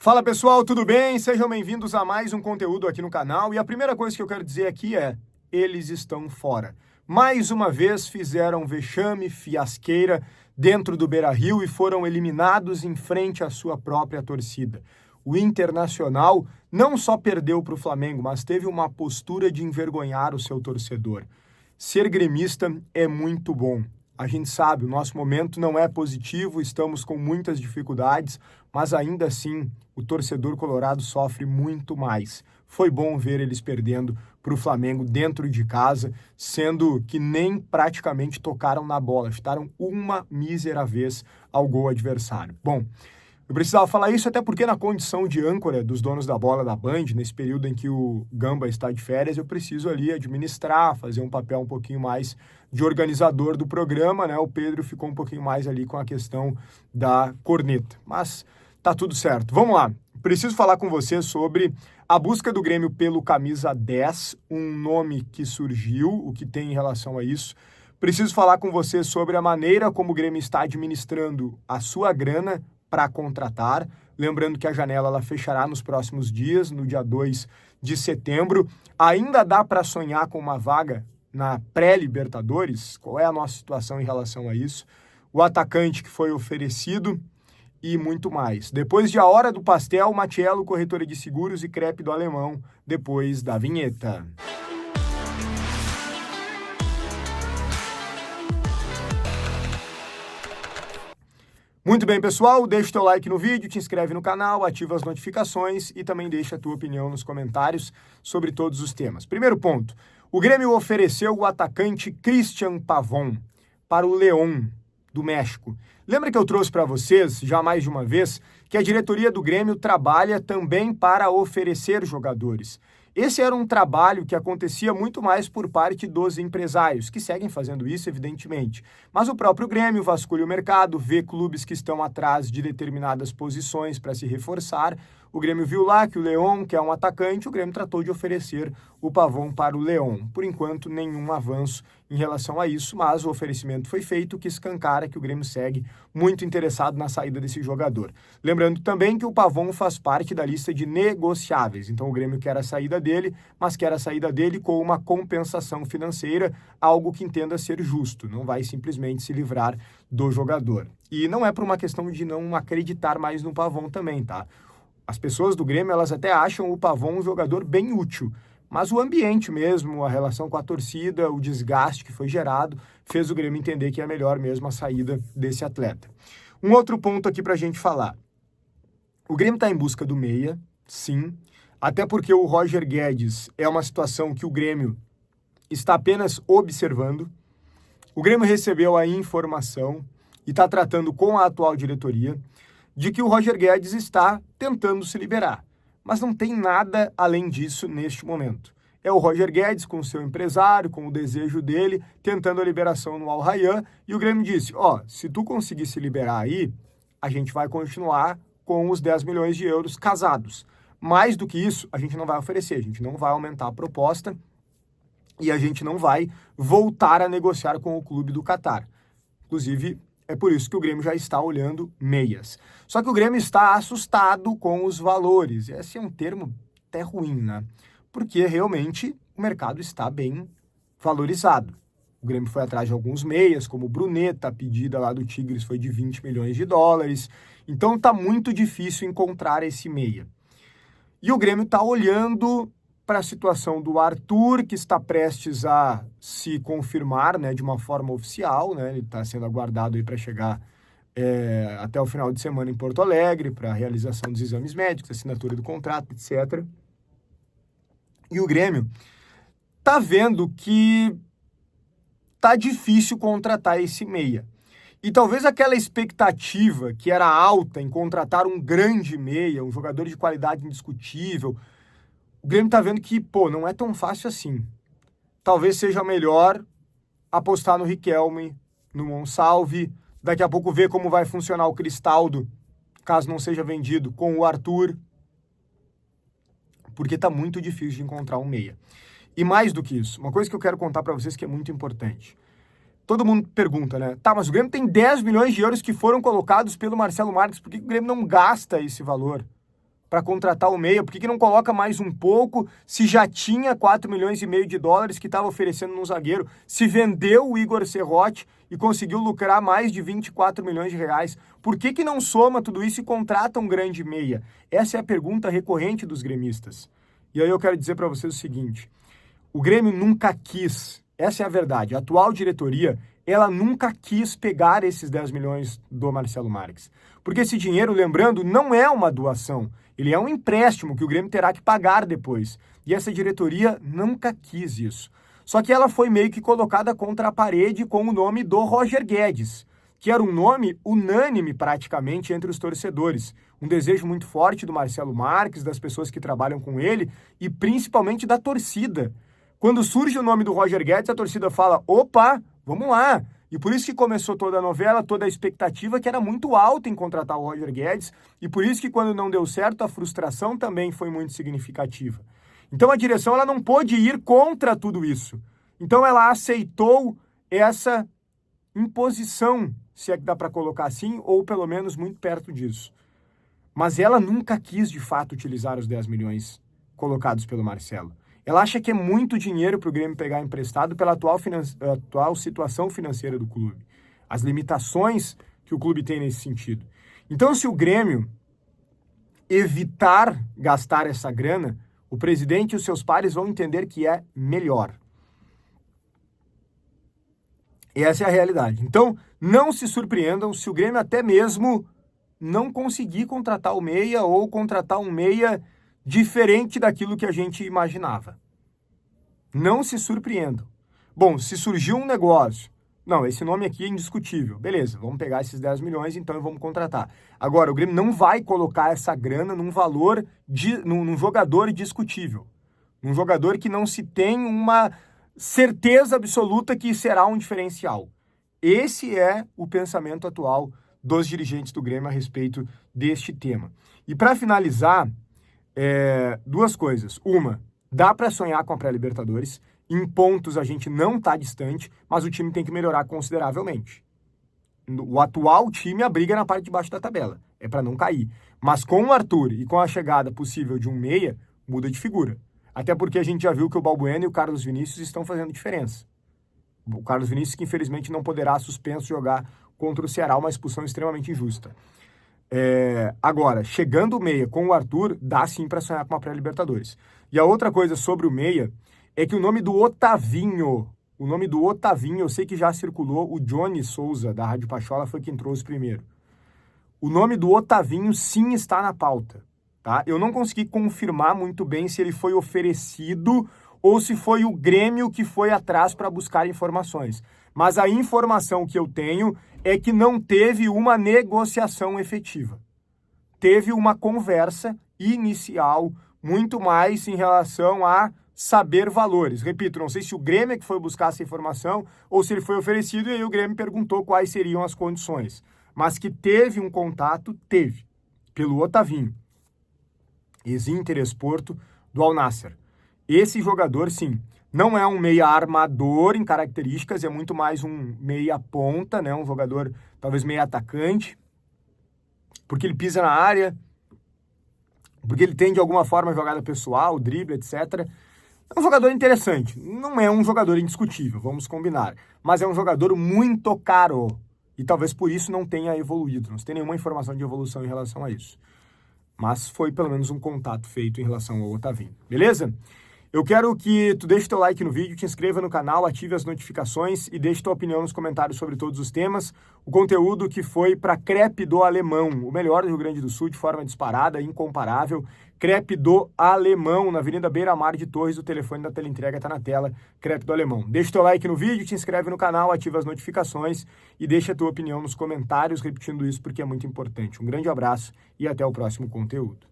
Fala pessoal, tudo bem? Sejam bem-vindos a mais um conteúdo aqui no canal. E a primeira coisa que eu quero dizer aqui é: eles estão fora. Mais uma vez fizeram vexame, fiasqueira dentro do Beira-Rio e foram eliminados em frente à sua própria torcida. O Internacional não só perdeu para o Flamengo, mas teve uma postura de envergonhar o seu torcedor. Ser gremista é muito bom. A gente sabe, o nosso momento não é positivo, estamos com muitas dificuldades, mas ainda assim o torcedor colorado sofre muito mais. Foi bom ver eles perdendo para o Flamengo dentro de casa, sendo que nem praticamente tocaram na bola, chutaram uma mísera vez ao gol adversário. Bom, eu precisava falar isso até porque na condição de âncora dos donos da bola da Band, nesse período em que o Gamba está de férias, eu preciso ali administrar, fazer um papel um pouquinho mais de organizador do programa, né? O Pedro ficou um pouquinho mais ali com a questão da corneta, mas tá tudo certo. Vamos lá, preciso falar com você sobre a busca do Grêmio pelo camisa 10, um nome que surgiu, o que tem em relação a isso. Preciso falar com você sobre a maneira como o Grêmio está administrando a sua grana para contratar, lembrando que a janela ela fechará nos próximos dias, no dia 2 de setembro. Ainda dá para sonhar com uma vaga na pré-Libertadores? Qual é a nossa situação em relação a isso? O atacante que foi oferecido e muito mais. Depois de A Hora do Pastel, Matiello, corretora de seguros e crepe do Alemão, depois da vinheta. Muito bem, pessoal, deixa o teu like no vídeo, te inscreve no canal, ativa as notificações e também deixa a tua opinião nos comentários sobre todos os temas. Primeiro ponto, o Grêmio ofereceu o atacante Cristian Pavón para o León, do México. Lembra que eu trouxe para vocês, já mais de uma vez, que a diretoria do Grêmio trabalha também para oferecer jogadores. Esse era um trabalho que acontecia muito mais por parte dos empresários, que seguem fazendo isso, evidentemente. Mas o próprio Grêmio vasculha o mercado, vê clubes que estão atrás de determinadas posições para se reforçar. O Grêmio viu lá que o León, que é um atacante, o Grêmio tratou de oferecer o Pavón para o León. Por enquanto, nenhum avanço em relação a isso, mas o oferecimento foi feito, que escancara que o Grêmio segue muito interessado na saída desse jogador. Lembrando também que o Pavón faz parte da lista de negociáveis, então o Grêmio quer a saída dele, mas quer a saída dele com uma compensação financeira, algo que entenda ser justo, não vai simplesmente se livrar do jogador. E não é por uma questão de não acreditar mais no Pavón também, tá? As pessoas do Grêmio, elas até acham o Pavón um jogador bem útil, mas o ambiente mesmo, a relação com a torcida, o desgaste que foi gerado, fez o Grêmio entender que é melhor mesmo a saída desse atleta. Um outro ponto aqui para a gente falar. O Grêmio está em busca do meia, sim, até porque o Roger Guedes é uma situação que o Grêmio está apenas observando. O Grêmio recebeu a informação e está tratando com a atual diretoria de que o Roger Guedes está tentando se liberar. Mas não tem nada além disso neste momento. É o Roger Guedes com o seu empresário, com o desejo dele, tentando a liberação no Al Rayyan, e o Grêmio disse, se tu conseguir se liberar aí, a gente vai continuar com os 10 milhões de euros casados. Mais do que isso, a gente não vai oferecer, a gente não vai aumentar a proposta e a gente não vai voltar a negociar com o clube do Catar. Inclusive, é por isso que o Grêmio já está olhando meias. Só que o Grêmio está assustado com os valores. Esse é um termo até ruim, né? Porque realmente o mercado está bem valorizado. O Grêmio foi atrás de alguns meias, como o Bruneta, a pedida lá do Tigres foi de 20 milhões de dólares. Então está muito difícil encontrar esse meia. E o Grêmio está olhando para a situação do Arthur, que está prestes a se confirmar, né, de uma forma oficial, né, ele está sendo aguardado aí para chegar até o final de semana em Porto Alegre, para a realização dos exames médicos, assinatura do contrato, etc. E o Grêmio está vendo que está difícil contratar esse meia. E talvez aquela expectativa que era alta em contratar um grande meia, um jogador de qualidade indiscutível, o Grêmio está vendo que, não é tão fácil assim. Talvez seja melhor apostar no Riquelme, no Monsalve, daqui a pouco ver como vai funcionar o Cristaldo, caso não seja vendido, com o Arthur, porque está muito difícil de encontrar um meia. E mais do que isso, uma coisa que eu quero contar para vocês que é muito importante. Todo mundo pergunta, né? Tá, mas o Grêmio tem 10 milhões de euros que foram colocados pelo Marcelo Marques, por que o Grêmio não gasta esse valor? para contratar o meia? Por que não coloca mais um pouco se já tinha 4,5 milhões de dólares que estava oferecendo no zagueiro? Se vendeu o Igor Serrote e conseguiu lucrar mais de 24 milhões de reais. Por que não soma tudo isso e contrata um grande meia? Essa é a pergunta recorrente dos gremistas. E aí eu quero dizer para vocês o seguinte, o Grêmio nunca quis, essa é a verdade, a atual diretoria, ela nunca quis pegar esses 10 milhões do Marcelo Marques. Porque esse dinheiro, lembrando, não é uma doação, ele é um empréstimo que o Grêmio terá que pagar depois. E essa diretoria nunca quis isso. Só que ela foi meio que colocada contra a parede com o nome do Roger Guedes, que era um nome unânime praticamente entre os torcedores. Um desejo muito forte do Marcelo Marques, das pessoas que trabalham com ele e principalmente da torcida. Quando surge o nome do Roger Guedes, a torcida fala, opa, vamos lá. E por isso que começou toda a novela, toda a expectativa que era muito alta em contratar o Roger Guedes, e por isso que quando não deu certo, a frustração também foi muito significativa. Então a direção ela não pôde ir contra tudo isso. Então ela aceitou essa imposição, se é que dá para colocar assim, ou pelo menos muito perto disso. Mas ela nunca quis de fato utilizar os 10 milhões colocados pelo Marcelo. Ela acha que é muito dinheiro para o Grêmio pegar emprestado pela atual situação financeira do clube. As limitações que o clube tem nesse sentido. Então, se o Grêmio evitar gastar essa grana, o presidente e os seus pares vão entender que é melhor. Essa é a realidade. Então, não se surpreendam se o Grêmio até mesmo não conseguir contratar o meia ou contratar um meia diferente daquilo que a gente imaginava. Não se surpreendam. Bom, se surgiu um negócio, não, esse nome aqui é indiscutível. Beleza, vamos pegar esses 10 milhões, então e vamos contratar. Agora, o Grêmio não vai colocar essa grana num valor, num jogador discutível. Um jogador que não se tem uma certeza absoluta que será um diferencial. Esse é o pensamento atual dos dirigentes do Grêmio a respeito deste tema. E para finalizar, duas coisas. Uma, dá para sonhar com a pré-Libertadores. Em pontos a gente não está distante, mas o time tem que melhorar consideravelmente. O atual time abriga na parte de baixo da tabela. É para não cair. Mas com o Arthur e com a chegada possível de um meia, muda de figura. Até porque a gente já viu que o Balbuena e o Carlos Vinícius estão fazendo diferença. O Carlos Vinícius que infelizmente não poderá suspenso jogar contra o Ceará, uma expulsão extremamente injusta. Agora, chegando o meia com o Arthur, dá sim para sonhar com uma pré-Libertadores. E a outra coisa sobre o meia é que o nome do Otavinho, eu sei que já circulou, o Johnny Souza, da Rádio Pachola, foi quem trouxe primeiro. O nome do Otavinho sim está na pauta, tá? Eu não consegui confirmar muito bem se ele foi oferecido ou se foi o Grêmio que foi atrás para buscar informações. Mas a informação que eu tenho é que não teve uma negociação efetiva. Teve uma conversa inicial, muito mais em relação a saber valores. Repito, não sei se o Grêmio é que foi buscar essa informação ou se ele foi oferecido e aí o Grêmio perguntou quais seriam as condições. Mas que teve um contato, teve, pelo Otavinho, ex-Inter Esporto do Al Nassr. Esse jogador, sim, não é um meia armador em características, é muito mais um meia ponta, né? Um jogador talvez meia atacante, porque ele pisa na área, porque ele tem de alguma forma jogada pessoal, drible, etc. É um jogador interessante, não é um jogador indiscutível, vamos combinar, mas é um jogador muito caro e talvez por isso não tenha evoluído, não se tem nenhuma informação de evolução em relação a isso. Mas foi pelo menos um contato feito em relação ao Otavinho, beleza? Eu quero que tu deixe teu like no vídeo, te inscreva no canal, ative as notificações e deixe tua opinião nos comentários sobre todos os temas. O conteúdo que foi para Crepe do Alemão, o melhor do Rio Grande do Sul de forma disparada, incomparável. Crepe do Alemão, na Avenida Beira Mar de Torres, o telefone da teleentrega está na tela, Crepe do Alemão. Deixe teu like no vídeo, te inscreve no canal, ativa as notificações e deixa a tua opinião nos comentários, repetindo isso porque é muito importante. Um grande abraço e até o próximo conteúdo.